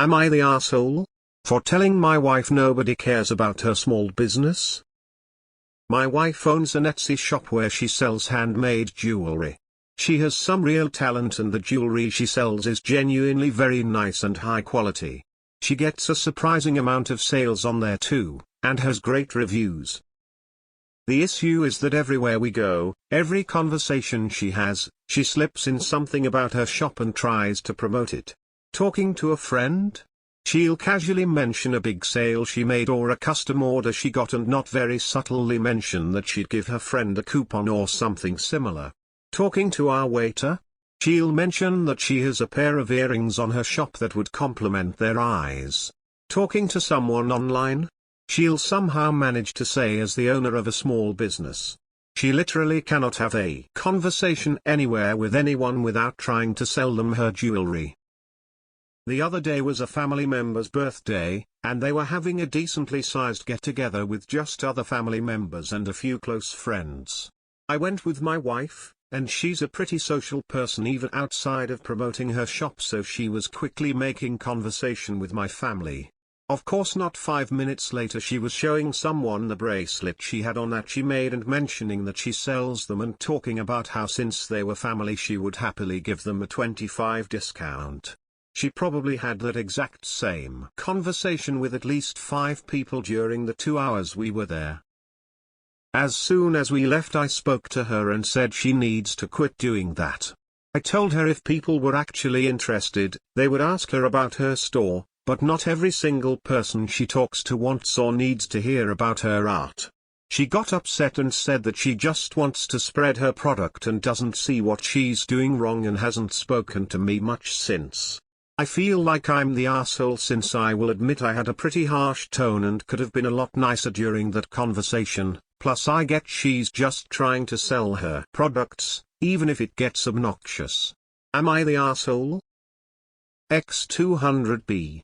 Am I the arsehole for telling my wife nobody cares about her small business? My wife owns an Etsy shop where she sells handmade jewelry. She has some real talent and the jewelry she sells is genuinely very nice and high quality. She gets a surprising amount of sales on there too, and has great reviews. The issue is that everywhere we go, every conversation she has, she slips in something about her shop and tries to promote it. Talking to a friend? She'll casually mention a big sale she made or a custom order she got and not very subtly mention that she'd give her friend a coupon or something similar. Talking to our waiter? She'll mention that she has a pair of earrings on her shop that would complement their eyes. Talking to someone online? She'll somehow manage to say as the owner of a small business. She literally cannot have a conversation anywhere with anyone without trying to sell them her jewelry. The other day was a family member's birthday, and they were having a decently sized get-together with just other family members and a few close friends. I went with my wife, and she's a pretty social person even outside of promoting her shop, so she was quickly making conversation with my family. Of course not 5 minutes later she was showing someone the bracelet she had on that she made and mentioning that she sells them and talking about how since they were family she would happily give them a 25% discount. She probably had that exact same conversation with at least 5 people during the 2 hours we were there. As soon as we left I spoke to her and said she needs to quit doing that. I told her if people were actually interested, they would ask her about her store, but not every single person she talks to wants or needs to hear about her art. She got upset and said that she just wants to spread her product and doesn't see what she's doing wrong and hasn't spoken to me much since. I feel like I'm the arsehole since I will admit I had a pretty harsh tone and could have been a lot nicer during that conversation, plus I get she's just trying to sell her products, even if it gets obnoxious. Am I the arsehole? X200B.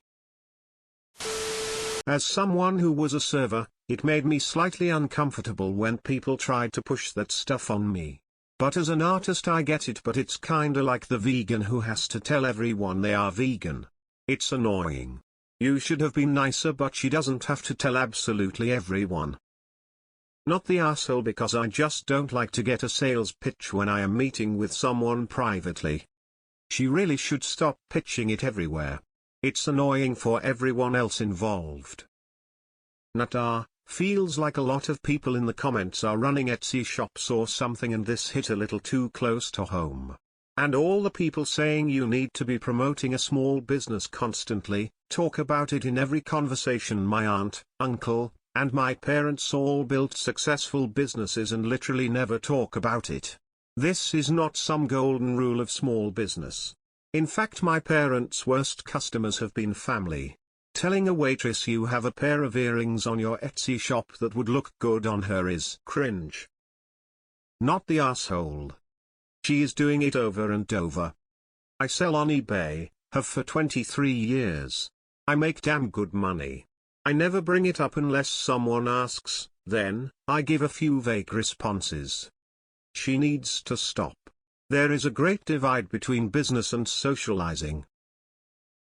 As someone who was a server, it made me slightly uncomfortable when people tried to push that stuff on me. But as an artist I get it, but it's kinda like the vegan who has to tell everyone they are vegan. It's annoying. You should have been nicer, but she doesn't have to tell absolutely everyone. Not the arsehole because I just don't like to get a sales pitch when I am meeting with someone privately. She really should stop pitching it everywhere. It's annoying for everyone else involved. Nata. Feels like a lot of people in the comments are running Etsy shops or something, and this hit a little too close to home. And all the people saying you need to be promoting a small business constantly, talk about it in every conversation. My aunt, uncle, and my parents all built successful businesses and literally never talk about it. This is not some golden rule of small business. In fact, my parents' worst customers have been family. Telling a waitress you have a pair of earrings on your Etsy shop that would look good on her is cringe. Not the arsehole. She is doing it over and over. I sell on eBay, have for 23 years. I make damn good money. I never bring it up unless someone asks, then I give a few vague responses. She needs to stop. There is a great divide between business and socializing.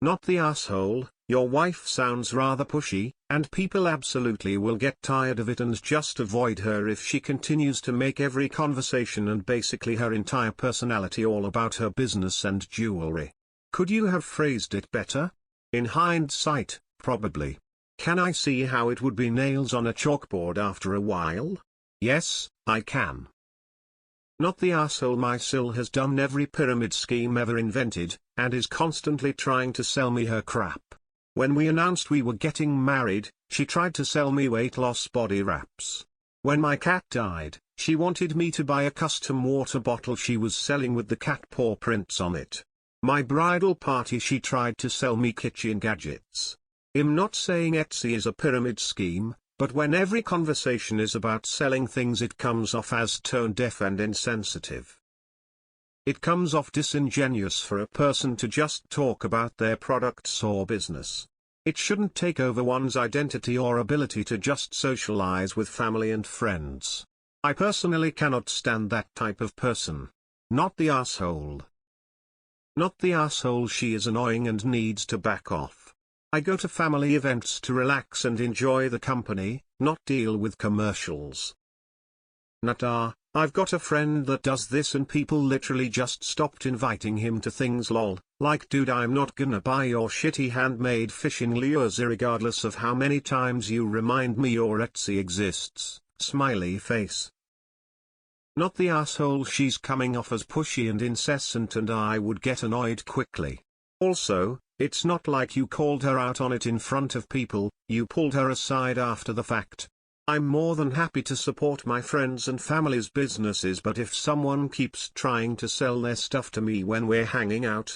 Not the arsehole. Your wife sounds rather pushy, and people absolutely will get tired of it and just avoid her if she continues to make every conversation and basically her entire personality all about her business and jewelry. Could you have phrased it better? In hindsight, probably. Can I see how it would be nails on a chalkboard after a while? Yes, I can. Not the arsehole. My sil has done every pyramid scheme ever invented, and is constantly trying to sell me her crap. When we announced we were getting married, she tried to sell me weight loss body wraps. When my cat died, she wanted me to buy a custom water bottle she was selling with the cat paw prints on it. My bridal party she tried to sell me kitchen gadgets. I'm not saying Etsy is a pyramid scheme, but when every conversation is about selling things it comes off as tone-deaf and insensitive. It comes off disingenuous for a person to just talk about their products or business. It shouldn't take over one's identity or ability to just socialize with family and friends. I personally cannot stand that type of person. Not the arsehole. Not the arsehole. She is annoying and needs to back off. I go to family events to relax and enjoy the company, not deal with commercials. Nata, I've got a friend that does this and people literally just stopped inviting him to things lol, like dude I'm not gonna buy your shitty handmade fishing lures irregardless of how many times you remind me your Etsy exists, smiley face. Not the asshole she's coming off as pushy and incessant and I would get annoyed quickly. Also, it's not like you called her out on it in front of people, you pulled her aside after the fact. I'm more than happy to support my friends and family's businesses, but if someone keeps trying to sell their stuff to me when we're hanging out,